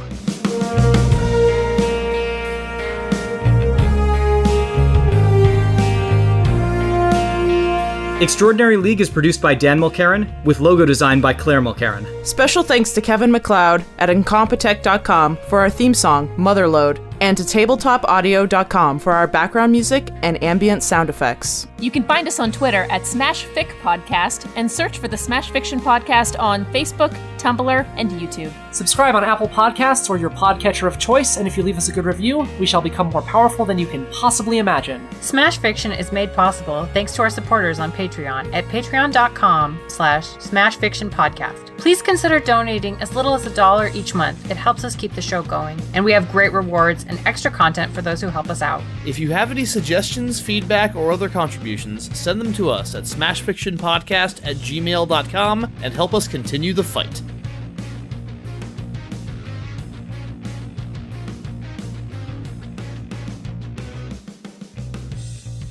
Extraordinary League is produced by Dan Mulkerin, with logo design by Claire Mulkerin. Special thanks to Kevin MacLeod at Incompetech.com for our theme song, Motherload, and to TabletopAudio.com for our background music and ambient sound effects. You can find us on Twitter at SmashFic Podcast and search for the Smash Fiction Podcast on Facebook, Tumblr, and YouTube. Subscribe on Apple Podcasts or your podcatcher of choice, and if you leave us a good review, we shall become more powerful than you can possibly imagine. Smash Fiction is made possible thanks to our supporters on Patreon at patreon.com/smashfictionpodcast. Please consider donating as little as $1 each month. It helps us keep the show going, and we have great rewards and extra content for those who help us out. If you have any suggestions, feedback, or other contributions, send them to us at smashfictionpodcast@gmail.com and help us continue the fight.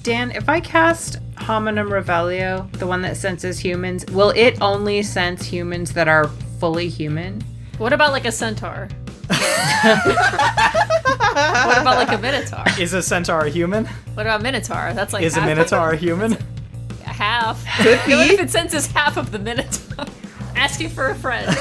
Dan, if I cast Hominum Revelio, the one that senses humans, will it only sense humans that are fully human? What about like a centaur? What about like a minotaur? Is a centaur a human? What about minotaur? That's like Is a minotaur a human? half. Could be. What if it senses half of the minotaur? Asking for a friend.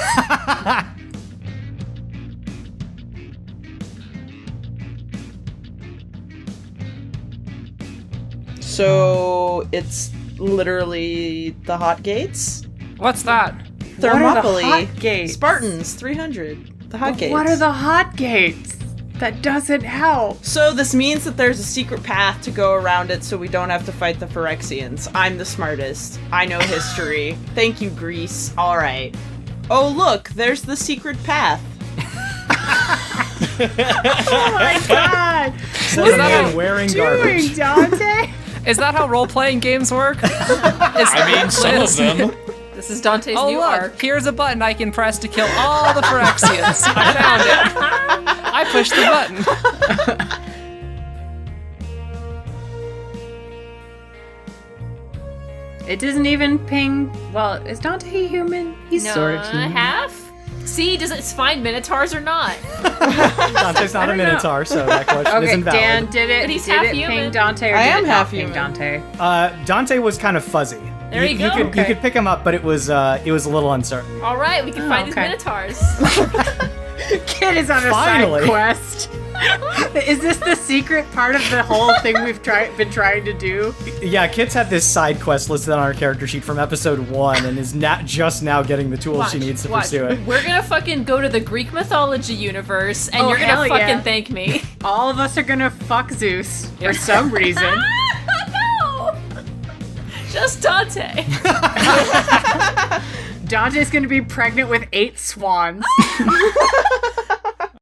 So it's literally the hot gates? What's that? Thermopylae. What are the hot gates? Spartans, 300. The hot gates. What are the hot gates? That doesn't help. So this means that there's a secret path to go around it so we don't have to fight the Phyrexians. I'm the smartest. I know history. Thank you, Greece. Alright. Oh look, there's the secret path. Oh my god! Says a man wearing garbage. Dante? Is that how role-playing games work? I mean, some of them. This is Dante's Oh new look, arc. here's a button I can press to kill all the Phyrexians. I found it. I pushed the button. It doesn't even ping. Well, is Dante human? He's No, sort of human. half? See, does it find minotaurs or not? Dante's not a minotaur, so that question Okay, isn't valid. Dan, did But he's it half ping human. Dante or I did am it half not ping human. Dante? Dante was kind of fuzzy. There you go. You could pick him up, but it was a little uncertain. All right, we can find these okay. minotaurs. Kid is on a Finally. side quest. Is this the secret part of the whole thing we've been trying to do? Yeah, Kit's had this side quest listed on our character sheet from episode 1 and is just now getting the tools she needs to pursue it. We're gonna fucking go to the Greek mythology universe, and Oh, you're gonna hell fucking yeah. thank me. All of us are gonna fuck Zeus for some reason. No! Just Dante. Dante's gonna be pregnant with 8 swans.